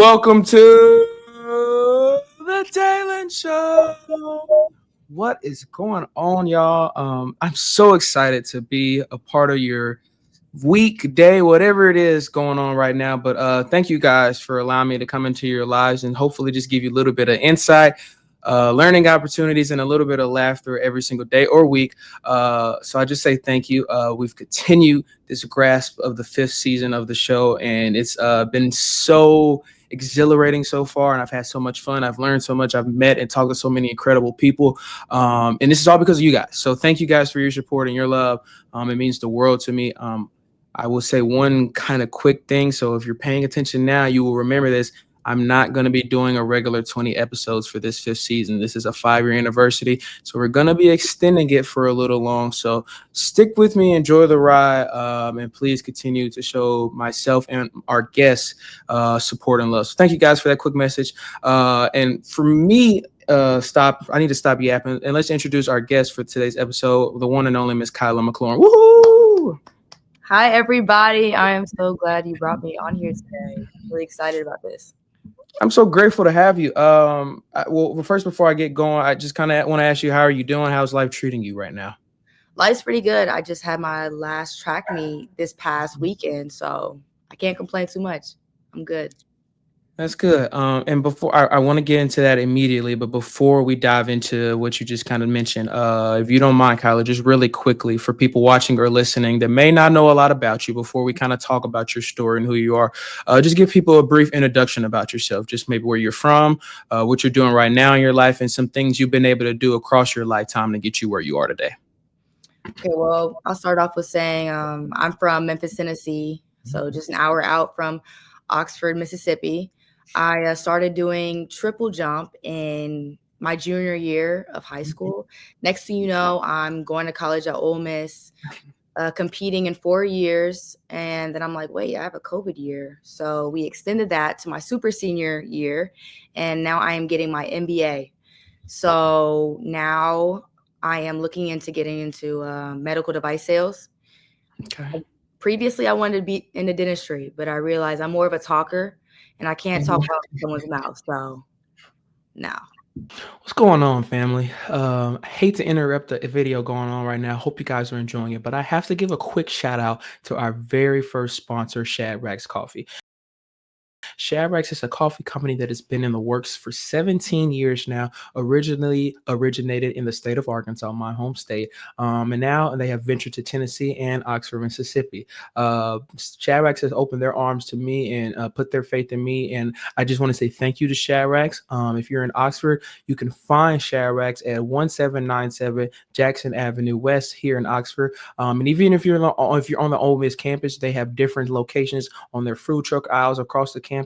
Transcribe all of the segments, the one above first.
Welcome to the Talent Show. What is going on, y'all? I'm so excited to be a part of your week, day, whatever it is going on right now. But thank you guys for allowing me to come into your lives and hopefully just give you a little bit of insight, learning opportunities, and a little bit of laughter every single day or week. So I just say thank you. We've continued this grasp of the fifth season of the show, and it's been so exhilarating so far, and I've had so much fun. I've learned so much. I've met and talked to so many incredible people, and this is all because of you guys. So thank you guys for your support and your love. It means the world to me. I will say one kind of quick thing. So if you're paying attention now, you will remember this. I'm not going to be doing a regular 20 episodes for this fifth season. This is a 5-year anniversary. So we're going to be extending it for a little long. So stick with me, enjoy the ride, and please continue to show myself and our guests support and love. So thank you guys for that quick message. And for me, I need to stop yapping. And let's introduce our guest for today's episode, the one and only Miss Kyla McLaurin. Woohoo! Hi, everybody. I am so glad you brought me on here today. I'm really excited about this. I'm so grateful to have you. Well, first, before I get going, I just kind of want to ask you, how are you doing? How's life treating you right now? Life's pretty good. I just had my last track meet this past weekend, so I can't complain too much. I'm good. That's good. And before I want to get into that immediately, but before we dive into what you just kind of mentioned, if you don't mind, Kyla, just really quickly for people watching or listening that may not know a lot about you, before we kind of talk about your story and who you are, just give people a brief introduction about yourself, just maybe where you're from, what you're doing right now in your life, and some things you've been able to do across your lifetime to get you where you are today. Okay, well, I'll start off with saying I'm from Memphis, Tennessee, so just an hour out from Oxford, Mississippi. I started doing triple jump in my junior year of high school. Next thing you know, I'm going to college at Ole Miss, competing in 4 years. And then I'm like, wait, I have a COVID year. So we extended that to my super senior year. And now I am getting my MBA. So now I am looking into getting into medical device sales. Okay. Previously, I wanted to be in the dentistry, but I realized I'm more of a talker. And I can't talk about someone's mouth, so no. What's going on, family? I hate to interrupt the video going on right now. Hope you guys are enjoying it, but I have to give a quick shout out to our very first sponsor, Shadrach's Coffee. Shadrach is a coffee company that has been in the works for 17 years now, originally originated in the state of Arkansas, my home state, and now they have ventured to Tennessee and Oxford, Mississippi. Shadrach has opened their arms to me and put their faith in me, and I just want to say thank you to Shadrach. If you're in Oxford, you can find Shadrach at 1797 Jackson Avenue West here in Oxford, and even if you're on the Ole Miss campus, they have different locations on their food truck aisles across the campus.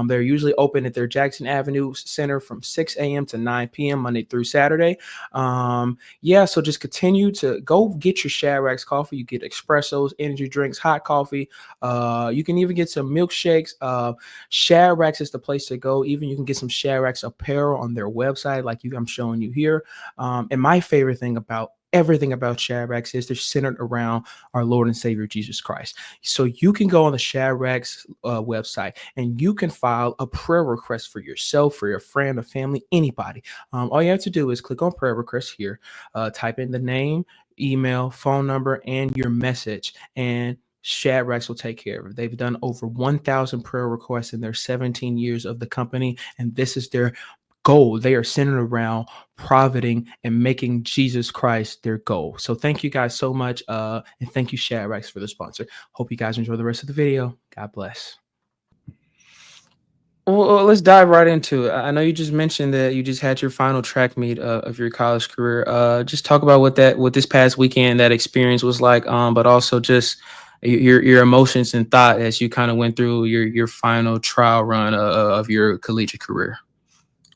They're usually open at their Jackson Avenue Center from 6 a.m. to 9 p.m. Monday through Saturday. So just continue to go get your Shadrach's coffee. You get espressos, energy drinks, hot coffee. You can even get some milkshakes. Shadrach's is the place to go. Even you can get some Shadrach's apparel on their website, like I'm showing you here. And my favorite thing about everything about Shadrach's is they're centered around our Lord and Savior Jesus Christ. So you can go on the Shadrach's website and you can file a prayer request for yourself, for your friend, or family, anybody. All you have to do is click on prayer request here, type in the name, email, phone number, and your message, and Shadrach's will take care of it. They've done over 1,000 prayer requests in their 17 years of the company, and this is their goal. They are centered around profiting and making Jesus Christ their goal. So thank you guys so much. And thank you, Shadrach's, for the sponsor. Hope you guys enjoy the rest of the video. God bless. Well, let's dive right into it. I know you just mentioned that you just had your final track meet of your college career. Just talk about what this past weekend, that experience was like, but also just your emotions and thought as you kind of went through your final trial run of your collegiate career.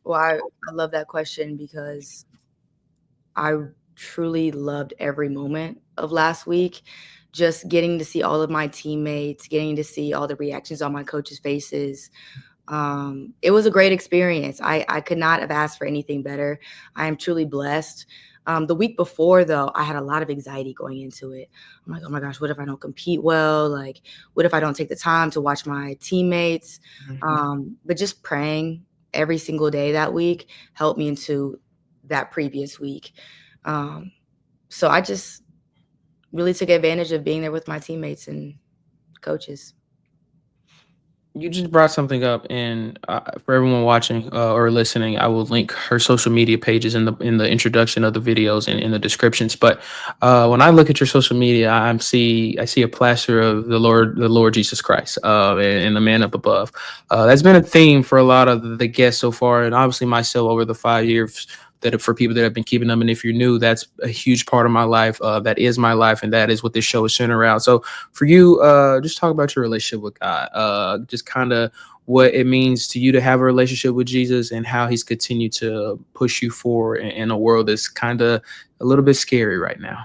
Well, I love that question because I truly loved every moment of last week. Just getting to see all of my teammates, getting to see all the reactions on my coaches' faces, It was a great experience. I could not have asked for anything better. I am truly blessed. The week before, though, I had a lot of anxiety going into it. I'm like, oh my gosh, what if I don't compete well? Like, what if I don't take the time to watch my teammates? Mhm. But just praying every single day that week helped me into that previous week. Um, so I just really took advantage of being there with my teammates and coaches. You just brought something up, and for everyone watching or listening, I will link her social media pages in the introduction of the videos and in the descriptions. But when I look at your social media, I see a plaster of the Lord Jesus Christ, and the man up above. That's been a theme for a lot of the guests so far, and obviously myself over the 5 years. That for people that have been keeping them, and if you're new, that's a huge part of my life. That is my life, and that is what this show is centered around. So for you, just talk about your relationship with God. Just kind of what it means to you to have a relationship with Jesus and how he's continued to push you forward in a world that's kind of a little bit scary right now.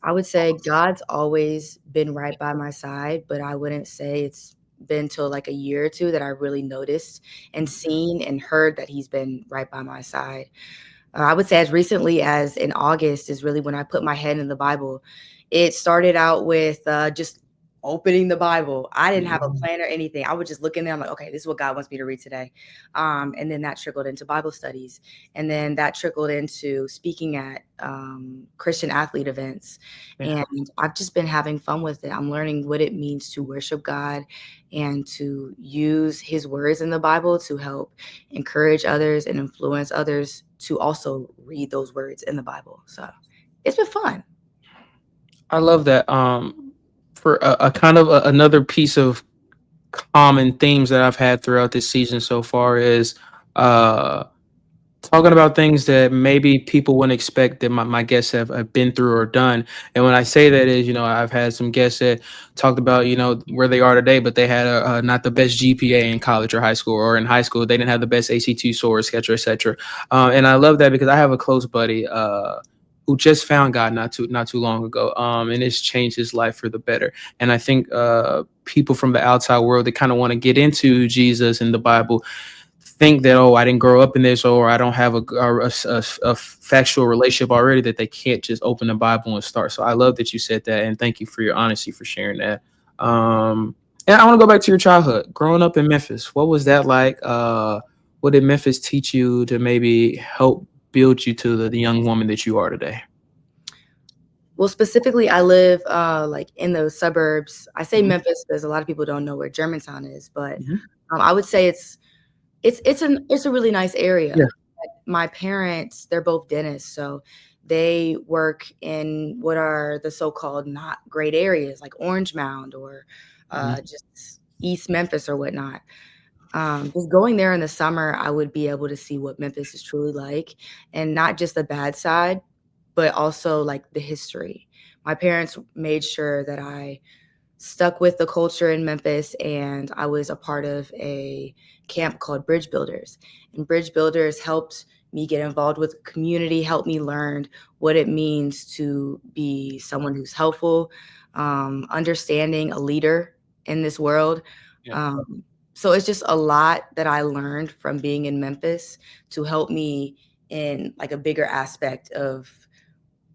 I would say God's always been right by my side, but I wouldn't say it's been till like a year or two that I really noticed and seen and heard that he's been right by my side. I would say as recently as in August is really when I put my head in the Bible. It started out with just opening the Bible. I didn't have a Mhm. plan or anything. I would just look in there. I'm like, okay, this is what God wants me to read today. And then that trickled into Bible studies. And then that trickled into speaking at Christian athlete events. Yeah. And I've just been having fun with it. I'm learning what it means to worship God and to use his words in the Bible to help encourage others and influence others to also read those words in the Bible. So it's been fun. I love that. For a kind of another piece of common themes that I've had throughout this season so far is uh talking about things that maybe people wouldn't expect that my guests have been through or done. And when I say that is, I've had some guests that talked about, where they are today, but they had not the best GPA in college or high school, or in high school, they didn't have the best ACT score, et cetera, et cetera. And I love that because I have a close buddy who just found God not too long ago. And it's changed his life for the better. And I think people from the outside world that kind of want to get into Jesus and the Bible think that, oh, I didn't grow up in this, or I don't have a factual relationship already, that they can't just open the Bible and start. So I love that you said that, and thank you for your honesty for sharing that. um and I want to go back to your childhood growing up in Memphis. What was that like? What did Memphis teach you to maybe help build you to the young woman that you are today? Well, specifically, I live like in those suburbs. I say Mhm. Memphis because a lot of people don't know where Germantown is, but Mhm. I would say it's a really nice area. Yeah. My parents, they're both dentists, so they work in what are the so-called not great areas like Orange Mound or Mhm. just East Memphis or whatnot. Just going there in the summer, I would be able to see what Memphis is truly like, and not just the bad side, but also like the history. My parents made sure that I stuck with the culture in Memphis, and I was a part of a camp called Bridge Builders. And Bridge Builders helped me get involved with the community, helped me learn what it means to be someone who's helpful, understanding a leader in this world. Yeah. So it's just a lot that I learned from being in Memphis to help me in like a bigger aspect of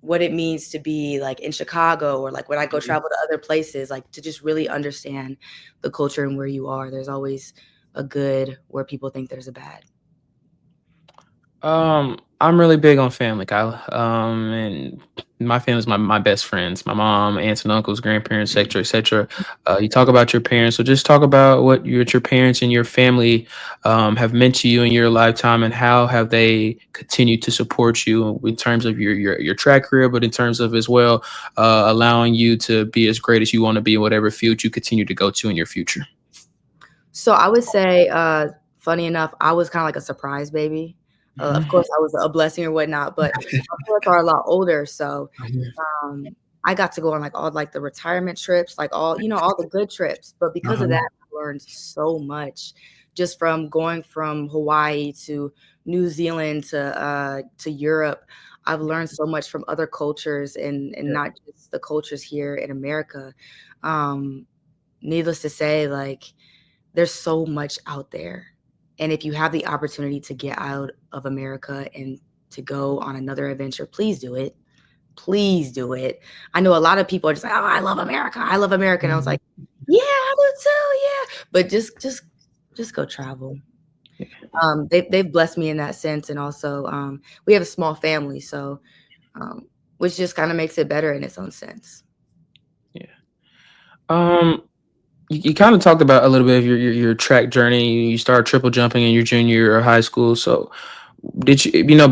what it means to be like in Chicago or like when I go Mhm. travel to other places, like to just really understand the culture and where you are. There's always a good where people think there's a bad. I'm really big on family, Kyla. And my family's my best friends, my mom, aunts and uncles, grandparents, et cetera, et cetera. You talk about your parents, so just talk about what your parents and your family have meant to you in your lifetime, and how have they continued to support you in terms of your track career, but in terms of as well allowing you to be as great as you want to be in whatever field you continue to go to in your future. So I would say, funny enough, I was kind of like a surprise baby. Of Mhm. course, I was a blessing or whatnot, but my parents are a lot older, so Mhm. um, I got to go on like all like the retirement trips, like all all the good trips. But because of that, Uh-huh. I learned so much just from going from Hawaii to New Zealand to Europe. I've learned so much from other cultures and Yeah. not just the cultures here in America. Um, Needless to say, like there's so much out there. And if you have the opportunity to get out of America and to go on another adventure, please do it. Please do it. I know a lot of people are just like, "Oh, I love America. I love America." And I was Mhm. like, "Yeah, I do too. Yeah." But just go travel. They've blessed me in that sense, and also we have a small family, so um, which just kind of makes it better in its own sense. Yeah. Um, you kind of talked about a little bit of your track journey. You started triple jumping in your junior year of high school. So, did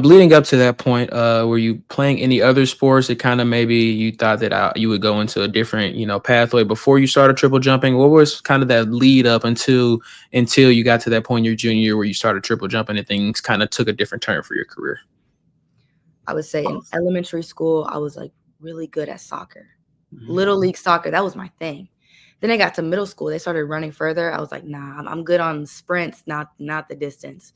bleeding up to that point, were you playing any other sports that kind of maybe you thought that you would go into a different, pathway before you started triple jumping? What was kind of that lead up until you got to that point in your junior year where you started triple jumping and things kind of took a different turn for your career? I would say in elementary school, I was like really good at soccer, Mhm. little league soccer. That was my thing. Then I got to middle school. They started running further. I was like, nah, I'm good on sprints, not the distance.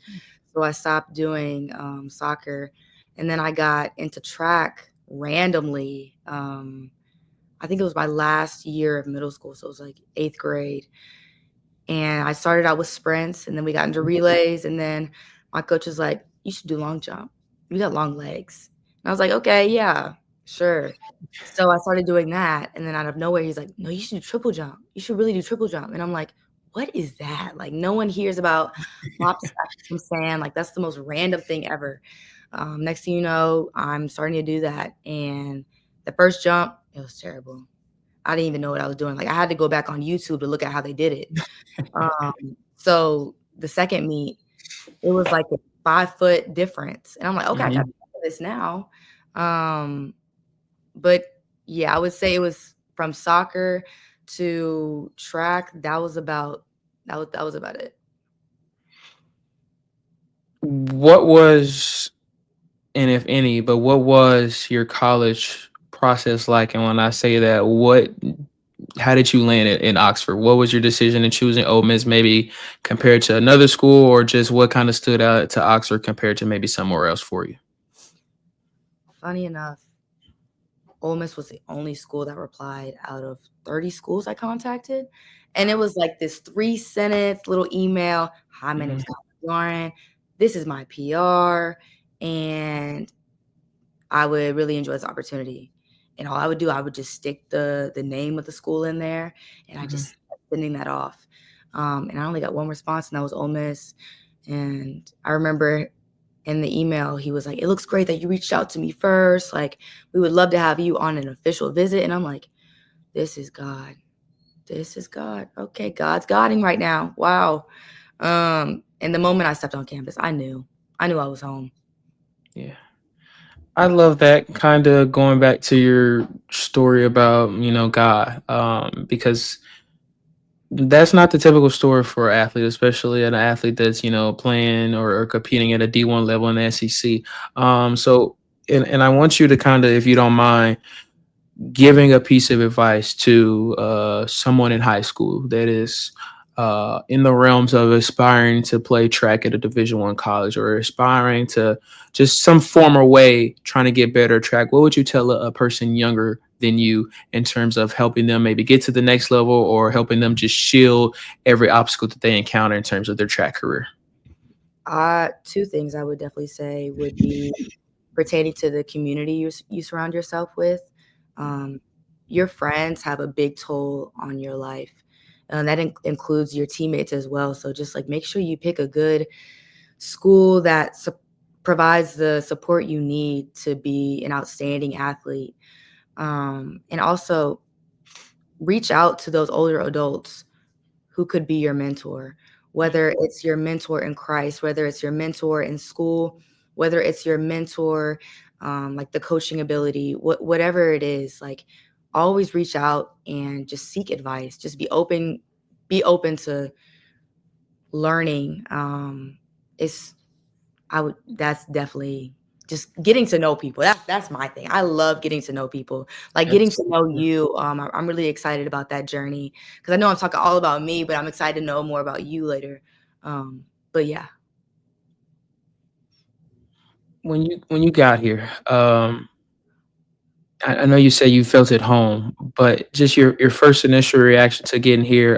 So I stopped doing soccer, and then I got into track randomly. I think it was my last year of middle school, so it was like 8th grade. And I started out with sprints, and then we got into relays, and then my coach was like, "You should do long jump. You got long legs." And I was like, "Okay, yeah, sure." So I started doing that, and then out of nowhere, he's like, "No, you should do triple jump. You should really do triple jump." And I'm like, "What is that?" Like, no one hears about hopscotch from sand. Like, that's the most random thing ever. Next thing you know, I'm starting to do that, and the first jump, it was terrible. I didn't even know what I was doing. Like, I had to go back on YouTube to look at how they did it. So the second meet, it was like a 5-foot difference, and I'm like, "Okay, I got Mhm. this now." Um, but yeah, I would say it was from soccer to track, that was about it. What was, and if any, but what was your college process like? And when I say that, how did you land in Oxford? What was your decision in choosing Ole Miss, maybe compared to another school, or just what kind of stood out to Oxford compared to maybe somewhere else for you? Funny enough, Ole Miss was the only school that replied out of 30 schools I contacted, and it was like this 3-sentence little email, "Hi, my name's Mhm. Kyla McLaurin. This is my PR, and I would really enjoy this opportunity." And all I would do, I would just stick the name of the school in there, and I Mhm. just kept sending that off. And I only got one response, and that was Ole Miss. And I remember in the email, he was like, "It looks great that you reached out to me first. Like, we would love to have you on an official visit." And I'm like, "This is God. This is God. Okay, God's guiding right now. Wow." And the moment I stepped on campus, I knew I was home. Yeah. I love that, kind of going back to your story about, God, because that's not the typical story for an athlete, especially an athlete that's, playing or competing at a D1 level in the SEC. So, and I want you to kind of, if you don't mind, giving a piece of advice to someone in high school that is in the realms of aspiring to play track at a Division 1 college, or aspiring to just some form or way trying to get better at track, what would you tell a person younger than you in terms of helping them maybe get to the next level, or helping them just shield every obstacle that they encounter in terms of their track career? Two things I would definitely say would be pertaining to the community you surround yourself with. Um, your friends have a big toll on your life, and that includes your teammates as well. So just like make sure you pick a good school that provides the support you need to be an outstanding athlete. And also reach out to those older adults who could be your mentor, whether it's your mentor in Christ, whether it's your mentor in school, whether it's your mentor, like the coaching ability, whatever it is, like always reach out and just seek advice. Just be open to learning. It's I would that's definitely just getting to know people. That's my thing. I love getting to know people. Like getting That's to know you. I'm really excited about that journey because I know I'm talking all about me, but I'm excited to know more about you later. But yeah, when you got here. I know you say you felt at home, but just your first initial reaction to getting here.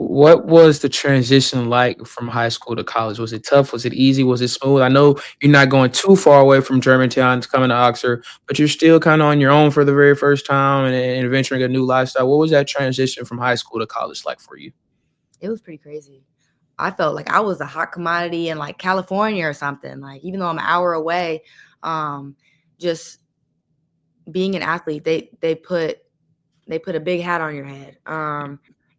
What was the transition like from high school to college? Was it tough? Was it easy? Was it smooth? I know you're not going too far away from Germantown to coming to Oxford, but you're still kind of on your own for the very first time and adventuring a new lifestyle. What was that transition from high school to college like for you? It was pretty crazy. I felt like I was a hot commodity in like California or something. Like even though I'm an hour away, um, just being an athlete, they put a big hat on your head.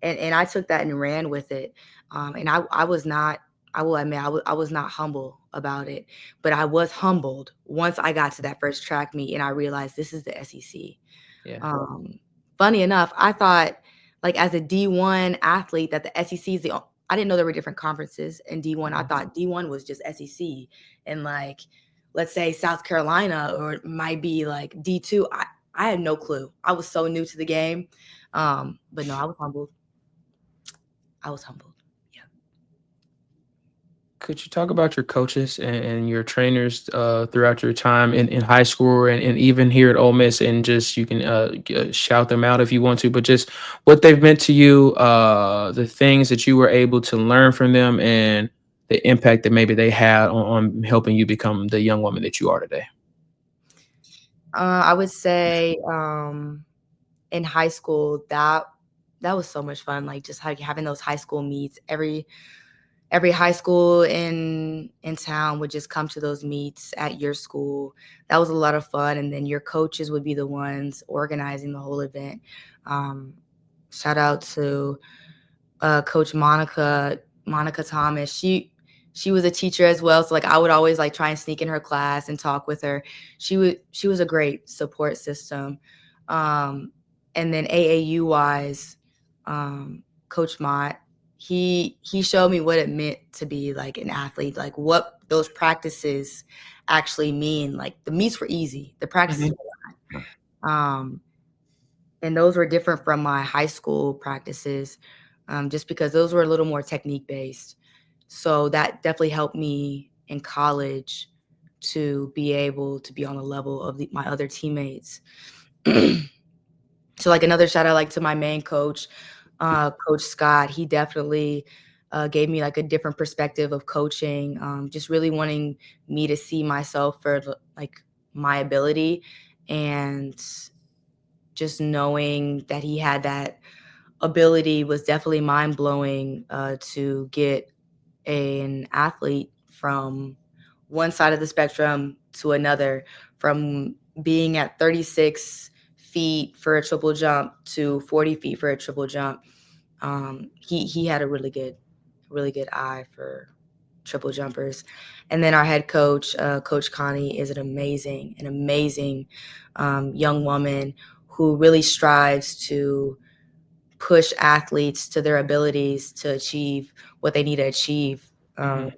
And I took that and ran with it. And I was not, I will admit, I was not humble about it, but I was humbled once I got to that first track meet and I realized this is the SEC. Yeah. Um, Funny enough, I thought like as a D1 athlete that the SEC is I didn't know there were different conferences in D1. I Mhm. thought D1 was just SEC and like let's say South Carolina or it might be like D2. I had no clue. I was so new to the game. But no, I was humbled. I was humbled. Yeah. Could you talk about your coaches and your trainers throughout your time in high school and even here at Ole Miss, and just you can shout them out if you want to, but just what they've meant to you, the things that you were able to learn from them, and the impact that maybe they had on helping you become the young woman that you are today. I would say in high school that was so much fun. Like just like having those high school meets. Every high school in town would just come to those meets at your school. That was a lot of fun. And then your coaches would be the ones organizing the whole event. Um, Shout out to Coach Monica Thomas. She was a teacher as well, so like I would always like try and sneak in her class and talk with her. She was a great support system. Um, and then AAU wise, Coach Mott, he showed me what it meant to be like an athlete, like what those practices actually mean. Like the meets were easy, the practices Mhm. were not. And those were different from my high school practices, just because those were a little more technique based. So that definitely helped me in college to be able to be on the level of my other teammates. So like another shout out like to my main coach, Coach Scott. He definitely gave me like a different perspective of coaching, just really wanting me to see myself for like my ability and just knowing that he had that ability was definitely mind blowing, to get an athlete from one side of the spectrum to another, from being at 36 feet for a triple jump to 40 feet for a triple jump. He had a really good eye for triple jumpers. And then our head coach, Coach Connie, is an amazing young woman who really strives to push athletes to their abilities to achieve what they need to achieve. Um,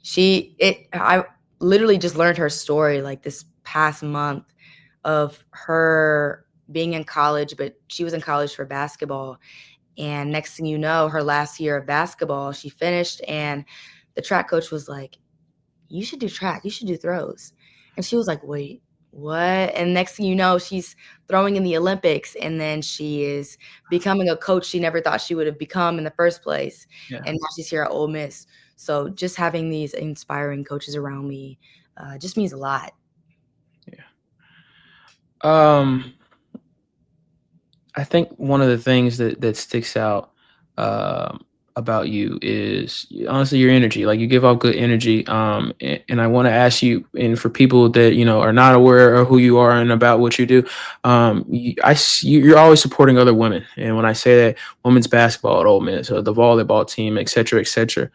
Mhm. I literally just learned her story like this past month of her being in college, but she was in college for basketball. And next thing you know, her last year of basketball, she finished, and the track coach was like, you should do track, you should do throws. And she was like, wait, what? And next thing you know, she's throwing in the Olympics, and then she is becoming a coach she never thought she would have become in the first place. Yeah. And now she's here at Ole Miss. So just having these inspiring coaches around me just means a lot. Yeah. Um, I think one of the things that sticks out um, about you is honestly your energy. Like you give off good energy. And I want to ask you, and for people that are not aware of who you are and about what you do, you're always supporting other women. And when I say that, women's basketball at Ole Miss, or the volleyball team, et cetera, et cetera.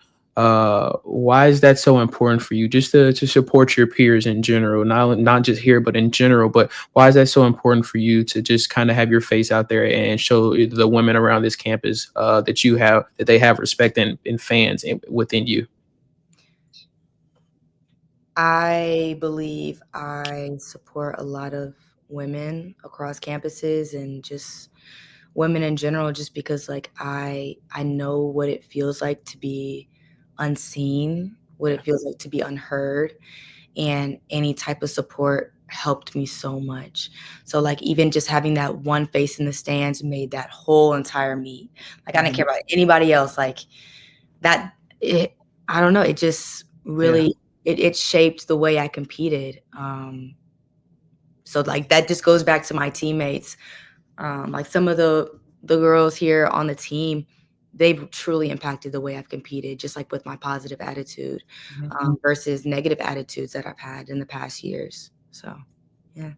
Why is that so important for you? Just to support your peers in general, not just here, but in general. But why is that so important for you to just kind of have your face out there and show the women around this campus that they have respect and fans within you? I believe I support a lot of women across campuses and just women in general just because like I know what it feels like to be unseen, what Yeah. it feels like to be unheard, and any type of support helped me so much. So like even just having that one face in the stands made that whole entire meet. Like I didn't care about anybody else. Like that it I don't know, it just Yeah. really it shaped the way I competed. So like that just goes back to my teammates. Like some of the girls here on the team, they've truly impacted the way I've competed, just like with my positive attitude, versus negative attitudes that I've had in the past years. So, yeah.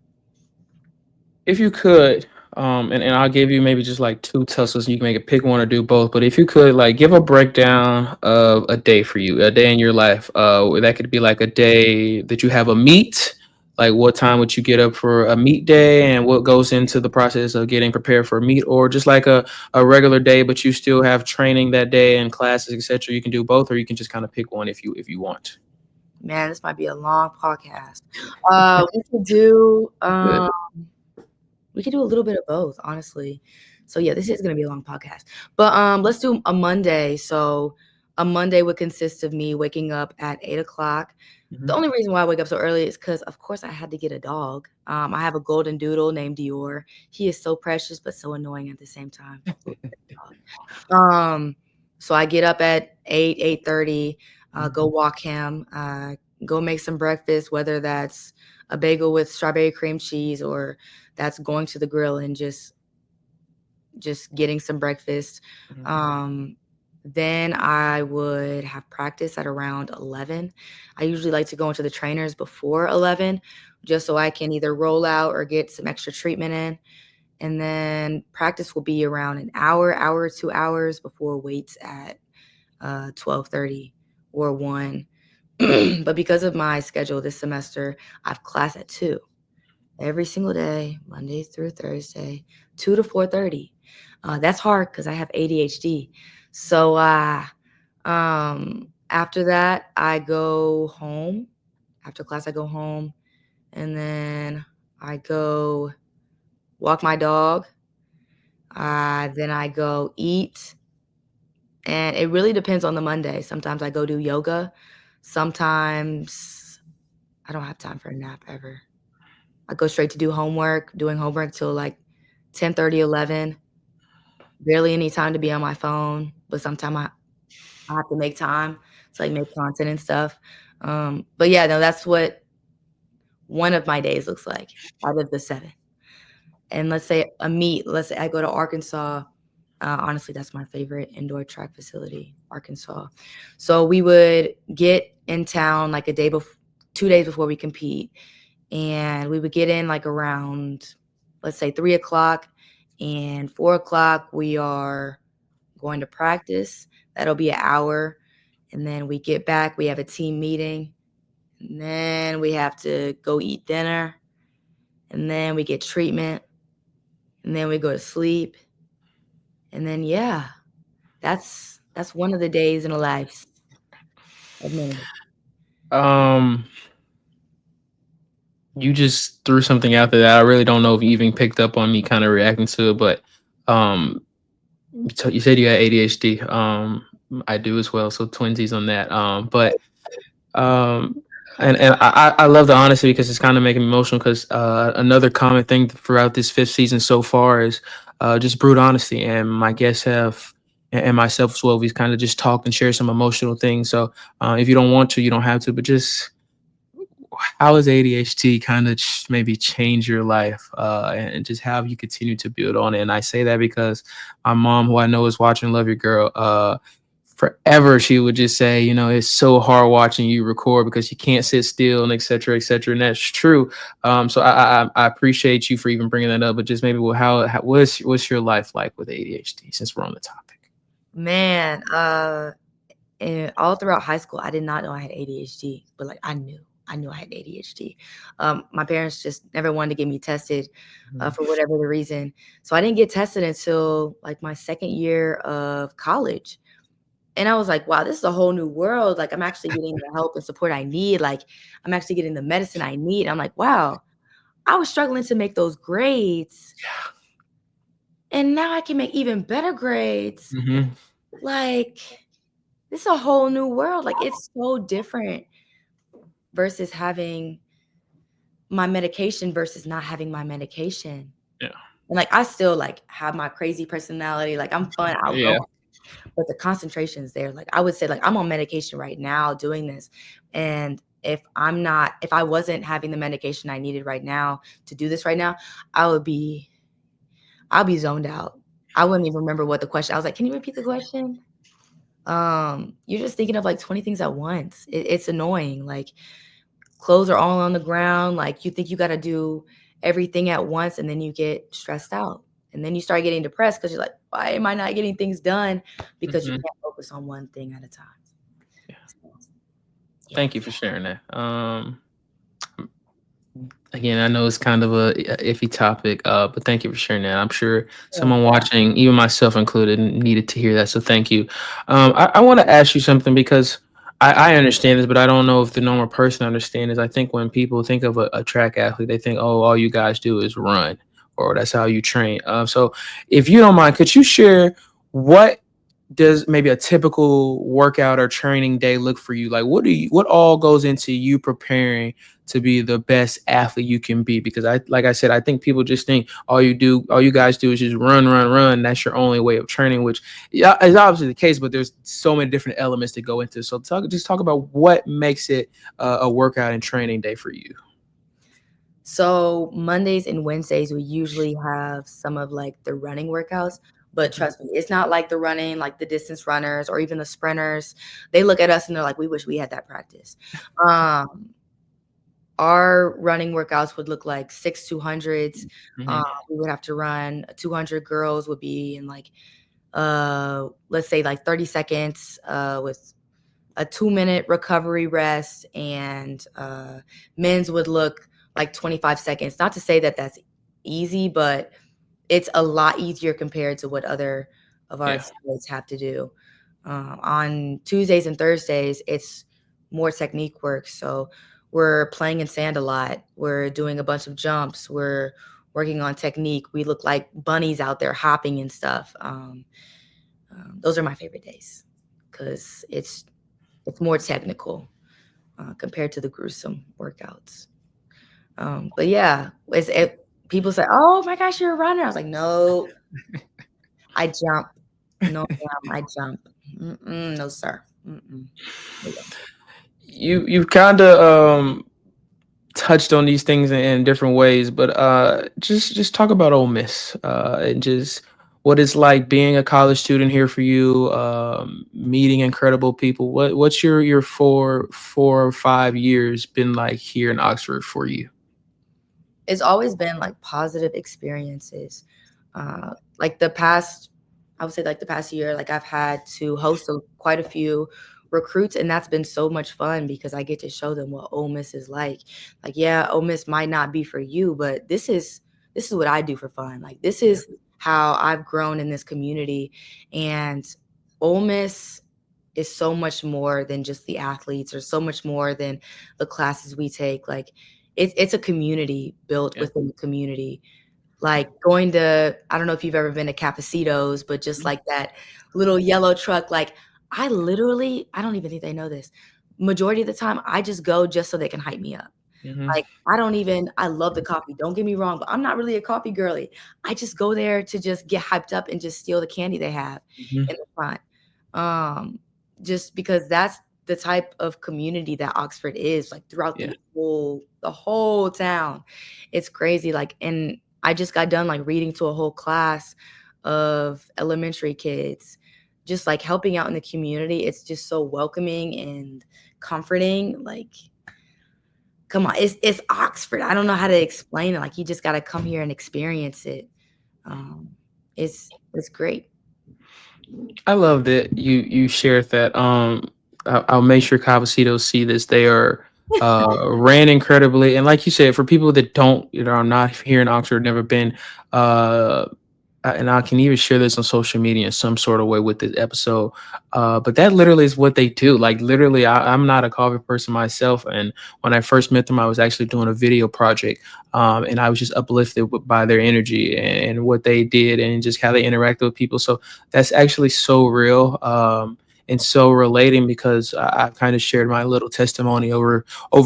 If you could, and I'll give you maybe just like two tussles, you can make a pick one or do both. But if you could, like, give a breakdown of a day for you, a day in your life. That could be like a day that you have a meet. Like, what time would you get up for a meet day, and what goes into the process of getting prepared for a meet, or just like a regular day, but you still have training that day and classes, etc. You can do both, or you can just kind of pick one if you want. Man, this might be a long podcast. We could do Good. we could do a little bit of both, honestly. So yeah, this is gonna be a long podcast. But let's do a Monday. So a Monday would consist of me waking up at 8 o'clock. The only reason why I wake up so early is because, of course, I had to get a dog. I have a golden doodle named Dior. He is so precious but so annoying at the same time. Um, so I get up at 8:30, go walk him, go make some breakfast, whether that's a bagel with strawberry cream cheese or that's going to the grill and just getting some breakfast. Then I would have practice at around 11. I usually like to go into the trainers before 11 just so I can either roll out or get some extra treatment in. And then practice will be around an hour, 2 hours before weights at 12:30 or 1. But because of my schedule this semester, I have class at 2 every single day, Monday through Thursday, 2 to 4:30. That's hard because I have ADHD. So after that, I go home. After class, I go home, and then I go walk my dog. Then I go eat, and it really depends on the Monday. Sometimes I go do yoga. Sometimes I don't have time for a nap ever. I go straight to doing homework till like 10:30, 11. Barely any time to be on my phone, but sometimes I have to make time to like make content and stuff. But yeah, no, that's what one of my days looks like out of the 7. And let's say a meet, let's say I go to Arkansas. Honestly, that's my favorite indoor track facility, Arkansas. So we would get in town like a day before, 2 days before we compete. And we would get in like around, let's say 3 o'clock, and 4 o'clock, we are going to practice. That'll be an hour. And then we get back, we have a team meeting. And then we have to go eat dinner. And then we get treatment. And then we go to sleep. And then yeah, that's one of the days in the lives of many. Um, you just threw something out there that I really don't know if you even picked up on me kind of reacting to it, but um, you said you had ADHD. I do as well, so twinsies on that. But um, and I love the honesty because it's kind of making me emotional because another common thing throughout this fifth season so far is just brute honesty, and my guests have. And myself as well, we've kind of just talked and shared some emotional things. So if you don't want to, you don't have to. But just how has ADHD kind of maybe change your life and just how you continue to build on it? And I say that because my mom, who I know is watching Love Your Girl, forever she would just say, you know, it's so hard watching you record because you can't sit still and et cetera, et cetera. And that's true. So I appreciate you for even bringing that up. But just maybe how what's your life like with ADHD since we're on the topic? Man, and all throughout high school, I did not know I had ADHD, but like I knew I had ADHD. My parents just never wanted to get me tested for whatever the reason. So I didn't get tested until like my second year of college. And I was like, wow, this is a whole new world. Like I'm actually getting the help and support I need. Like I'm actually getting the medicine I need. I'm like, wow, I was struggling to make those grades. And now I can make even better grades. Mm-hmm. Like this is a whole new world. Like it's so different versus having my medication versus not having my medication. Yeah. And like I still like have my crazy personality. Like I'm fun, Yeah. outgoing, but the concentration's there. Like I would say, like I'm on medication right now doing this. And if I wasn't having the medication I needed right now to do this right now, I'll be zoned out. I wouldn't even remember what the question. I was like, can you repeat the question? You're just thinking of like 20 things at once. It's annoying. Like clothes are all on the ground. Like you think you got to do everything at once, and then you get stressed out. And then you start getting depressed because you're like, why am I not getting things done? Because you Mhm. can't focus on one thing at a time. Yeah. So, yeah. Thank you for sharing that. Again, I know it's kind of a iffy topic, but thank you for sharing that. I'm sure Yeah. someone watching, even myself included, needed to hear that. So thank you. I want to ask you something because I understand this, but I don't know if the normal person understands. I think when people think of a track athlete, they think, oh, all you guys do is run, or that's how you train. So if you don't mind, could you share what does maybe a typical workout or training day look for you? Like what all goes into you preparing to be the best athlete you can be? Because like I said, I think people just think all you guys do is just run, run, run. That's your only way of training, which yeah, is obviously the case, but there's so many different elements to go into. So talk about what makes it a workout and training day for you. So Mondays and Wednesdays, we usually have some of like the running workouts. But trust me, it's not like the running, like the distance runners or even the sprinters. They look at us and they're like, we wish we had that practice. Um, our running workouts would look like 6 200s. Mhm. We would have to run 200 girls would be in like, let's say like 30 seconds with a 2-minute recovery rest, and men's would look like 25 seconds. Not to say that that's easy, but it's a lot easier compared to what other of our Yeah. athletes have to do. On Tuesdays and Thursdays, it's more technique work. So we're playing in sand a lot. We're doing a bunch of jumps. We're working on technique. We look like bunnies out there hopping and stuff. Those are my favorite days because it's more technical compared to the gruesome workouts. But yeah, people say, "Oh my gosh, you're a runner." I was like, "No, I jump. No, ma'am, I jump. No, sir. Mm-mm. No way." You've kind of touched on these things in different ways, but just talk about Ole Miss and just what it's like being a college student here for you, meeting incredible people. What's your 4 or 5 years been like here in Oxford for you? It's always been like positive experiences. Like the past, I would say like the past year, like I've had to host quite a few recruits, and that's been so much fun because I get to show them what Ole Miss is like. Like, yeah, Ole Miss might not be for you, but this is what I do for fun. Like this Yeah. is how I've grown in this community. And Ole Miss is so much more than just the athletes or so much more than the classes we take. Like it's a community built Yeah. within the community. Like going to, I don't know if you've ever been to Cafecitos, but just like that little yellow truck, like I don't even think they know this. Majority of the time, I just go just so they can hype me up. Hmm. Like I love the coffee. Don't get me wrong, but I'm not really a coffee girly. I just go there to just get hyped up and just steal the candy they have Hmm. in the front. Um, just because that's the type of community that Oxford is, like throughout Yeah. the whole town. It's crazy. Like, and I just got done like reading to a whole class of elementary kids, just like helping out in the community. It's just so welcoming and comforting. Like, come on, it's Oxford. I don't know how to explain it. Like, you just got to come here and experience it. Um, it's great. I love that you shared that. I'll make sure Cabecitos see this. They are ran incredibly, and like you said, for people that don't, are not here in Oxford, never been, uh, and I can even share this on social media in some sort of way with this episode. But that literally is what they do. Like literally, I'm not a coffee person myself, and when I first met them, I was actually doing a video project, and I was just uplifted by their energy and what they did, and just how they interacted with people. So that's actually so real. and so relating because I kind of shared my little testimony over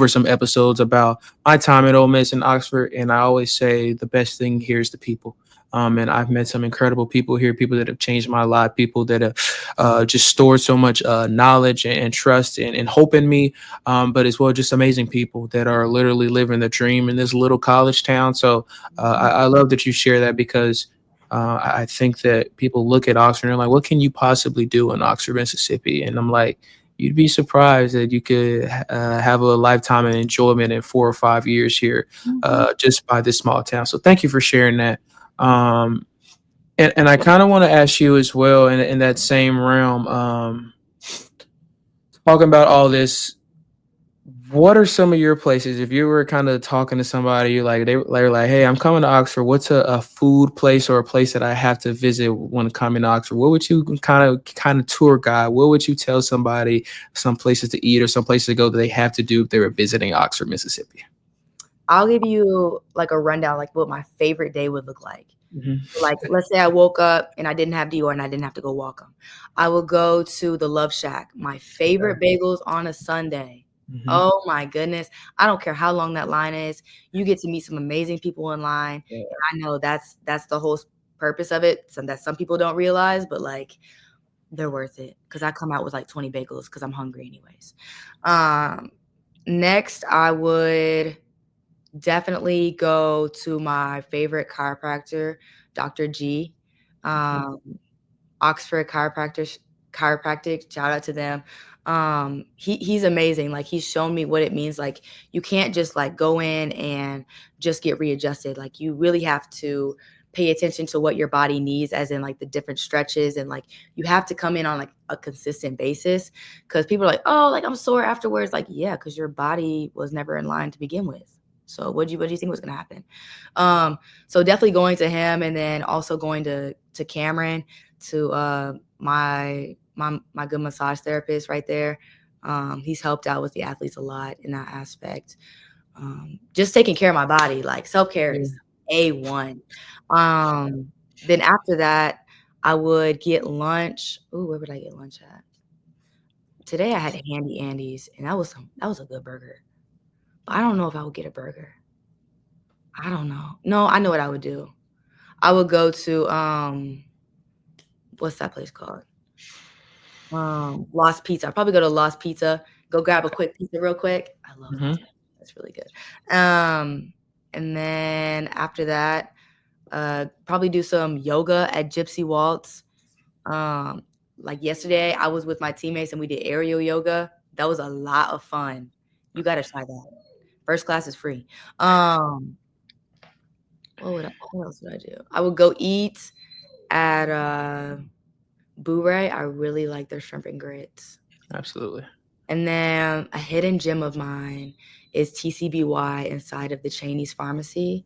some episodes about my time at Ole Miss and Oxford, and I always say the best thing here is the people. And I've met some incredible people here, people that have changed my life, people that have just stored so much knowledge and trust and hope in me, but as well just amazing people that are literally living the dream in this little college town. So I love that you share that because I think that people look at Oxford and they're like, what can you possibly do in Oxford, Mississippi? And I'm like, you'd be surprised that you could have a lifetime of enjoyment in 4 or 5 years here just by this small town. So thank you for sharing that. Um, and I kind of want to ask you as well in that same realm, talking about all this, what are some of your places? If you were kind of talking to somebody, like they're like, "Hey, I'm coming to Oxford. What's a food place or a place that I have to visit when coming to Oxford?" What would you kind of tour guide? What would you tell somebody some places to eat or some places to go that they have to do if they were visiting Oxford, Mississippi? I'll give you like a rundown, like what my favorite day would look like. Hmm. Like, let's say I woke up and I didn't have Dior and I didn't have to go walk them. I would go to the Love Shack. My favorite bagels on a Sunday. Hmm. Oh my goodness. I don't care how long that line is. You get to meet some amazing people in line. Yeah. And I know that's the whole purpose of it. That some people don't realize, but like they're worth it because I come out with like 20 bagels because I'm hungry anyways. Next, I would definitely go to my favorite chiropractor, Dr. G. Um, Oxford chiropractic. Shout out to them. He's amazing. Like he's shown me what it means. Like you can't just like go in and just get readjusted. Like you really have to pay attention to what your body needs, as in like the different stretches, and like you have to come in on like a consistent basis because people are like, oh, like I'm sore afterwards. Like, yeah, because your body was never in line to begin with. So what do you think was gonna happen? So definitely going to him, and then also going to Cameron, to my good massage therapist right there. He's helped out with the athletes a lot in that aspect. Just taking care of my body, like self-care Yeah. is A1. Then after that, I would get lunch. Ooh, where would I get lunch at? Today I had Handy Andy's, and that was a good burger. But I don't know if I would get a burger. I don't know. No, I know what I would do. I would go to what's that place called? Lost Pizza. I'd probably go to Lost Pizza, go grab a quick pizza real quick. I love Hmm. Lost Pizza. That's really good. And then after that, probably do some yoga at Gypsy Waltz. Like yesterday, I was with my teammates and we did aerial yoga. That was a lot of fun. You got to try that. First class is free. What else would I do? I would go eat at Bouray. I really like their shrimp and grits. Absolutely. And then a hidden gem of mine is TCBY inside of the Cheney's Pharmacy.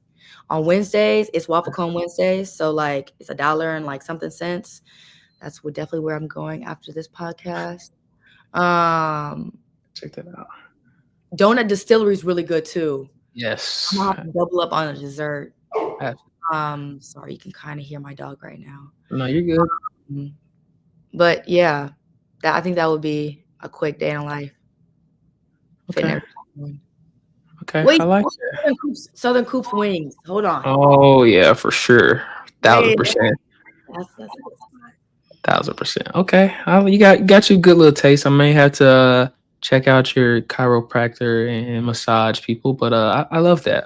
On Wednesdays, it's Waffle Cone Wednesdays. So like it's $1 and like something cents. That's definitely where I'm going after this podcast. Check that out. Donut Distillery is really good too. Yes. I'm gonna have to double up on a dessert. Ab- Sorry, you can kind of hear my dog right now. No, you're good. But yeah, I think that would be a quick day in life. Okay. Okay. Wait, I like that. Southern Coops wings. Hold on. Oh yeah, for sure. Wait, 1000%. that's a good spot. 1000%. Okay. You got you a good little taste. I may have to check out your chiropractor and massage people, but I love that.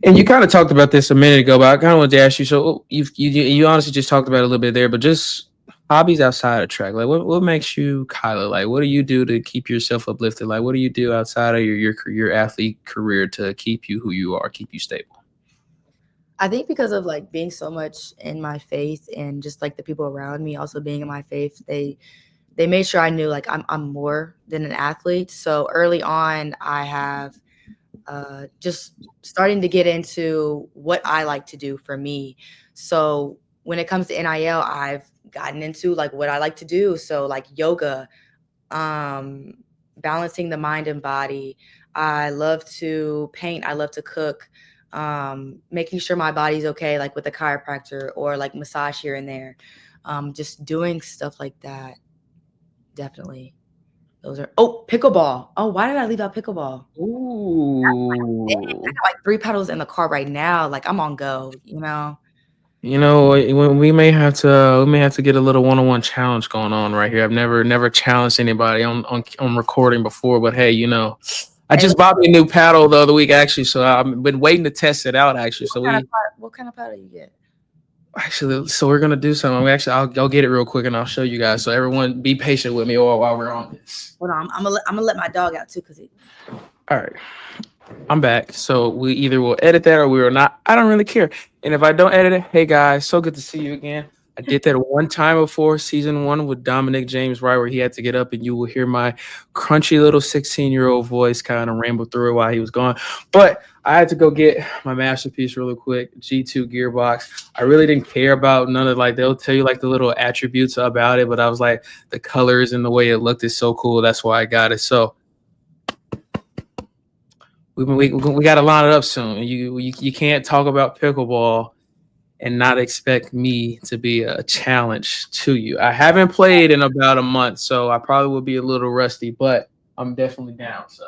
And you kind of talked about this a minute ago, but I kind of wanted to ask you. So you honestly just talked about it a little bit there, but just hobbies outside of track. Like what makes you Kyla? Like what do you do to keep yourself uplifted? Like what do you do outside of your athlete career to keep you who you are, keep you stable? I think because of like being so much in my faith and just like the people around me also being in my faith, they made sure I knew like I'm more than an athlete. So early on, I have just starting to get into what I like to do for me. So when it comes to NIL, I've gotten into like what I like to do. So like yoga, balancing the mind and body. I love to paint. I love to cook. Making sure my body's okay, like with a chiropractor or like massage here and there. Just doing stuff like that. definitely those are. Oh, pickleball. Oh, why did I leave out pickleball? Ooh. I got like 3 pedals in the car right now. Like I'm on go, you know. You know, we may have to get a little one-on-one challenge going on right here. I've never challenged anybody on recording before, but hey, you know, I Hey, just bought me a new paddle the other week actually, so I've been waiting to test it out actually. So what kind of paddle you get? so we're gonna do something. I'll get it real quick and I'll show you guys. So everyone, be patient with me while we're on this. Hold on, I'm gonna let my dog out too, cause All right. I'm back. So we either will edit that or we will not. I don't really care. And if I don't edit it, hey guys, so good to see you again. I did that one time before season 1 with Dominic James, right, where he had to get up and you will hear my crunchy little 16-year-old voice kind of ramble through while he was gone. But I had to go get my masterpiece really quick, G2 gearbox. I really didn't care about none of they'll tell you like the little attributes about it, but I was like, the colors and the way it looked is so cool. That's why I got it. So we got to line it up soon. You can't talk about pickleball and not expect me to be a challenge to you. I haven't played in about a month, so I probably will be a little rusty, but I'm definitely down. So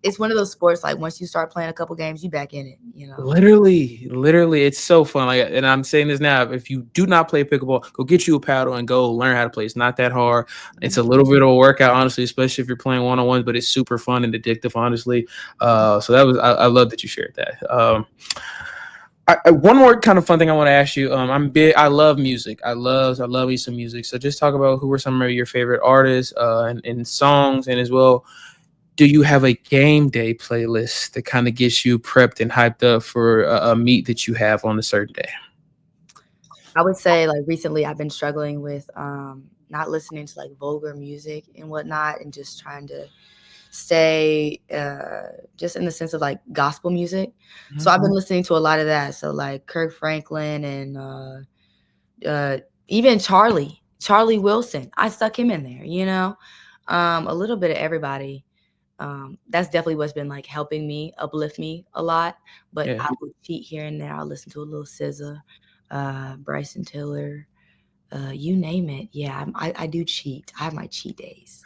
it's one of those sports like once you start playing a couple games, you back in it, you know. literally, it's so fun. Like, and I'm saying this now: if you do not play pickleball, go get you a paddle and go learn how to play. It's not that hard. It's a little bit of a workout, honestly, especially if you're playing one-on-ones. But it's super fun and addictive, honestly. So that was I love that you shared that. One more kind of fun thing I want to ask you. I love music. I love me some music. So just talk about who were some of your favorite artists and songs, and as well, do you have a game day playlist that kind of gets you prepped and hyped up for a meet that you have on a certain day? I would say like recently I've been struggling with not listening to like vulgar music and whatnot, and just trying to stay just in the sense of like gospel music. So I've been listening to a lot of that. So like Kirk Franklin and even Charlie Wilson. I stuck him in there, you know. A little bit of everybody. That's definitely what's been like helping me uplift me a lot. But Yeah. I would cheat here and there. I'll listen to a little SZA, Bryson Tiller, you name it. Yeah, I do cheat. I have my cheat days.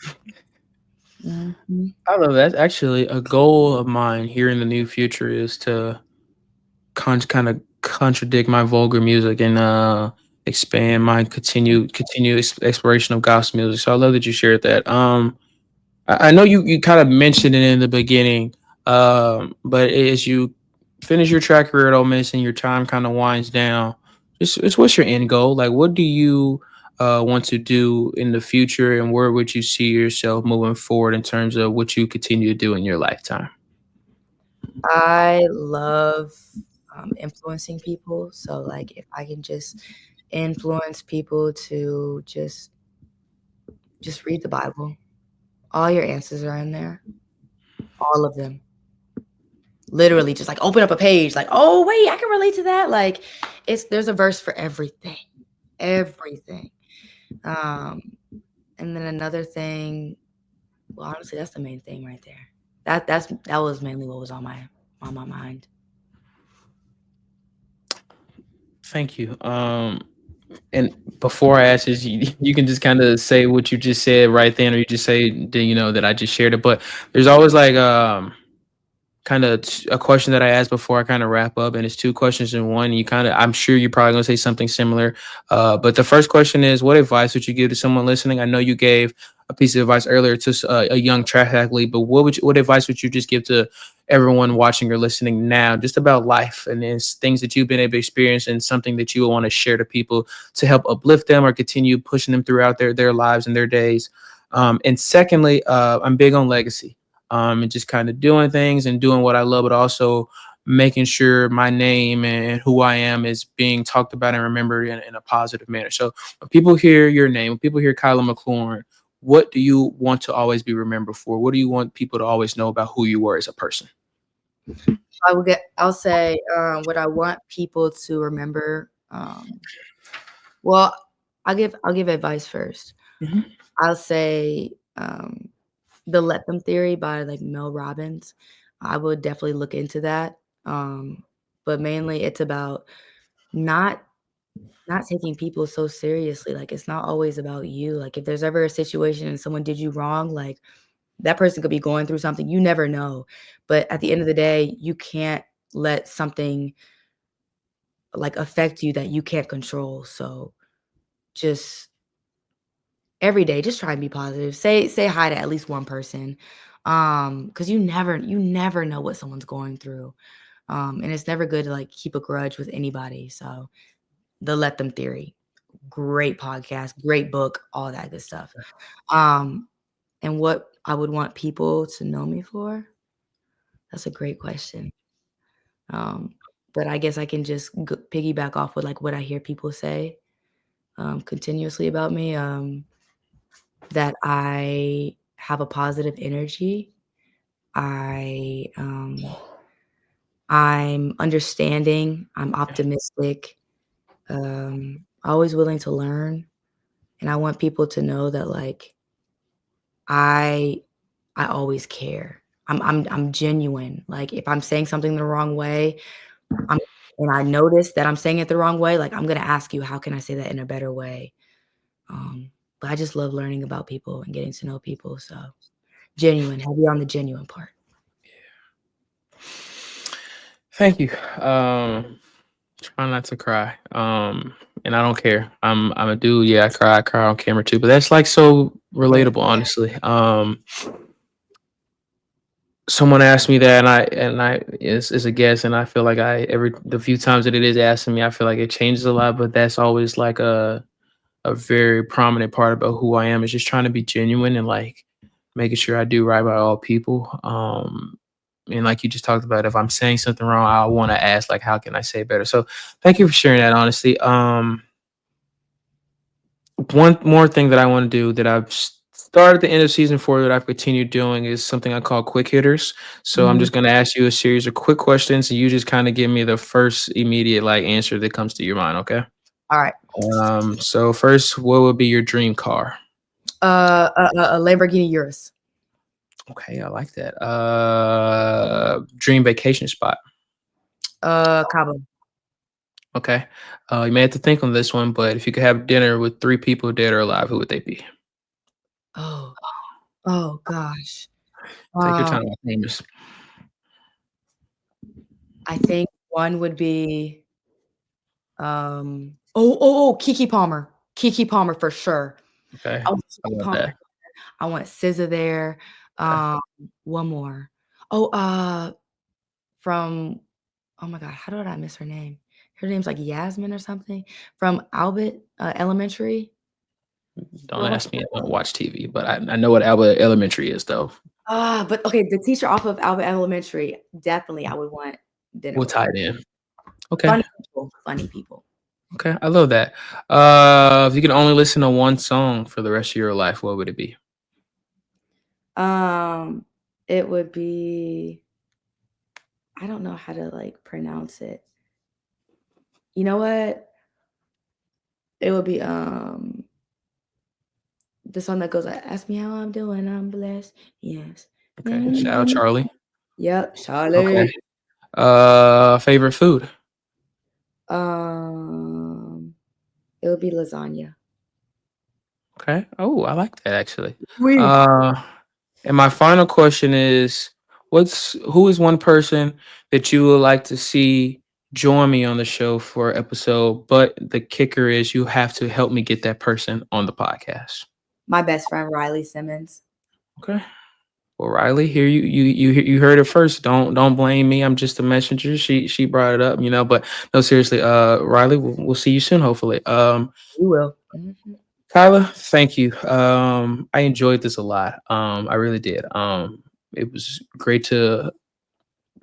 Mhm. I love that. Actually, a goal of mine here in the near future is to kind of contradict my vulgar music and expand my continue exploration of gospel music. So I love that you shared that. I know you kind of mentioned it in the beginning, but as you finish your track career at Ole Miss and your time kind of winds down, just what's your end goal? Like, what do you want to do in the future, and where would you see yourself moving forward in terms of what you continue to do in your lifetime? I love influencing people. So like if I can just influence people to just read the Bible. All your answers are in there. All of them. Literally just like open up a page like, "Oh, wait, I can relate to that." Like there's a verse for everything. Everything. Um and then another thing, well, honestly, that's the main thing right there. That was mainly what was on my mind. Thank you. And before I ask this, you can just kind of say what you just said right then, or you just say, that I just shared it. But there's always like kind of a question that I asked before I kind of wrap up, and it's two questions in one. I'm sure you're probably gonna say something similar. But the first question is, what advice would you give to someone listening? I know you gave a piece of advice earlier to a young track athlete, but what advice would you just give to everyone watching or listening now, just about life and it's things that you've been able to experience and something that you want to share to people to help uplift them or continue pushing them throughout their lives and their days? And secondly, I'm big on legacy and just kind of doing things and doing what I love, but also making sure my name and who I am is being talked about and remembered in a positive manner. So when people hear your name, when people hear Kyla McLaurin, what do you want to always be remembered for? What do you want people to always know about who you were as a person? I'll say what I want people to remember. Well, I'll give advice first. Mhm. I'll say the Let Them Theory by like Mel Robbins. I would definitely look into that. But mainly it's about not not taking people so seriously. Like, it's not always about you. Like, if there's ever a situation and someone did you wrong, like, that person could be going through something. You never know. But at the end of the day, you can't let something like affect you that you can't control. So just every day, just try and be positive. Say hi to at least one person. Because you never know what someone's going through. And it's never good to like keep a grudge with anybody. So the Let Them Theory, great podcast, great book, all that good stuff. And what I would want people to know me for? That's a great question. But I guess I can just piggyback off with like what I hear people say continuously about me. That I have a positive energy. I'm understanding. I'm optimistic. Always willing to learn, and I want people to know that like I always care. I'm genuine. Like if I'm saying something the wrong way, and I notice that I'm saying it the wrong way, like I'm gonna ask you, how can I say that in a better way? But I just love learning about people and getting to know people. So genuine, heavy on the genuine part. Thank you. Try not to cry. And I don't care. I'm a dude. Yeah, I cry on camera too. But that's like so relatable, honestly. Someone asked me that, and I is a guess, and I feel like the few times that it is asking me, I feel like it changes a lot. But that's always like a very prominent part about who I am, is just trying to be genuine and like making sure I do right by all people. And like you just talked about, if I'm saying something wrong, I want to ask like, how can I say it better? So thank you for sharing that, honestly. One more thing that I want to do that I've started the end of season 4 that I've continued doing is something I call quick hitters. So I'm just going to ask you a series of quick questions, and you just kind of give me the first immediate like answer that comes to your mind. Okay. All right. So first, what would be your dream car? A Lamborghini Urus. Okay, I like that. Dream vacation spot. Cabo. Okay. You may have to think on this one, but if you could have dinner with 3 people, dead or alive, who would they be? Oh gosh. Take your time, famous. I think one would be Kiki Palmer. Kiki Palmer for sure. Okay. I want that. I want SZA there. One more. From oh my God, how did I miss her name? Her name's like Yasmin or something from Albert Elementary. Don't ask me. I don't watch TV, but I know what Albert Elementary is, though. But okay, the teacher off of Albert Elementary, definitely I would want dinner. We'll tie it in. Okay. Funny people. Okay, I love that. If you could only listen to one song for the rest of your life, what would it be? It would be, I don't know how to like pronounce it. You know what? It would be the song that goes like, "Ask me how I'm doing, I'm blessed." Yes. Okay. Shout out Charlie. Yep, Charlie. Okay. Favorite food? It would be lasagna. Okay. Oh, I like that actually. And my final question is, who is one person that you would like to see join me on the show for an episode? But the kicker is you have to help me get that person on the podcast. My best friend Riley Simmons. Okay. Well, Riley, here you heard it first. Don't blame me. I'm just a messenger. She brought it up, but no, seriously, Riley, we'll see you soon, hopefully. You will. Kyla, thank you. I enjoyed this a lot. I really did. It was great to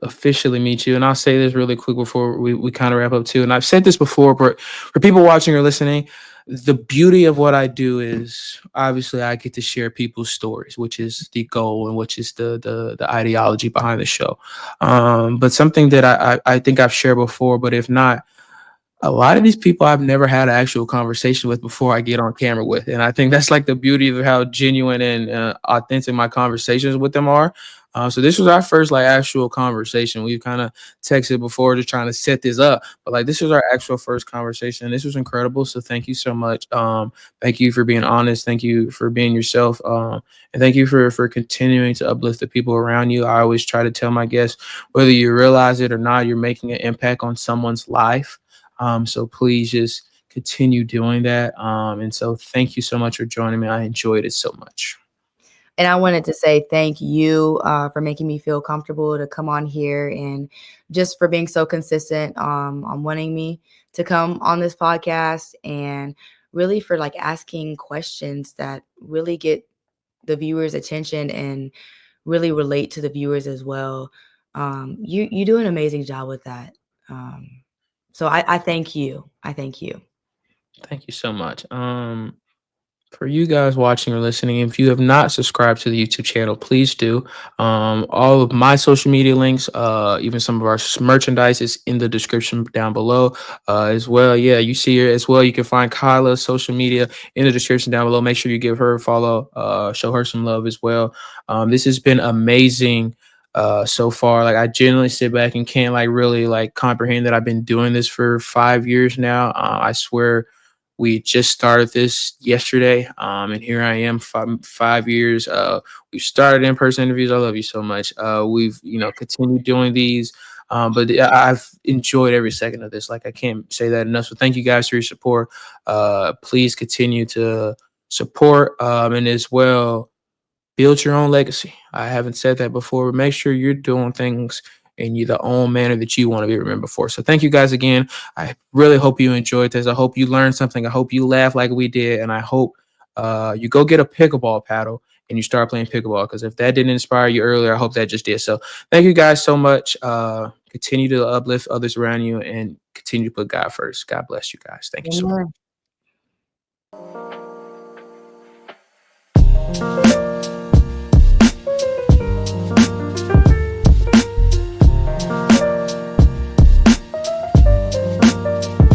officially meet you. And I'll say this really quick before we kind of wrap up too. And I've said this before, but for people watching or listening, the beauty of what I do is obviously I get to share people's stories, which is the goal and which is the ideology behind the show. But something that I think I've shared before, but if not, a lot of these people I've never had an actual conversation with before I get on camera with. And I think that's like the beauty of how genuine and authentic my conversations with them are. So this was our first like actual conversation. We've kind of texted before just trying to set this up, but like this was our actual first conversation. This was incredible. So thank you so much. Thank you for being honest. Thank you for being yourself. And thank you for continuing to uplift the people around you. I always try to tell my guests, whether you realize it or not, you're making an impact on someone's life. So please just continue doing that. And so thank you so much for joining me. I enjoyed it so much. And I wanted to say thank you for making me feel comfortable to come on here, and just for being so consistent on wanting me to come on this podcast, and really for like asking questions that really get the viewers' attention and really relate to the viewers as well. You do an amazing job with that. So I thank you. I thank you. Thank you so much. For you guys watching or listening, if you have not subscribed to the YouTube channel, please do. All of my social media links, even some of our merchandise is in the description down below as well. Yeah, you see here as well. You can find Kyla's social media in the description down below. Make sure you give her a follow, show her some love as well. This has been amazing so far. Like I genuinely sit back and can't like really like comprehend that I've been doing this for 5 years now. I swear we just started this yesterday, and here I am, 5 years. We've started in-person interviews. I love you so much. We've, continued doing these, but I've enjoyed every second of this. Like I can't say that enough. So thank you guys for your support. Please continue to support, and as well, build your own legacy. I haven't said that before, but make sure you're doing things in the own manner that you want to be remembered for. So thank you guys again. I really hope you enjoyed this. I hope you learned something. I hope you laughed like we did. And I hope you go get a pickleball paddle and you start playing pickleball. Because if that didn't inspire you earlier, I hope that just did. So thank you guys so much. Continue to uplift others around you and continue to put God first. God bless you guys. Thank you so much.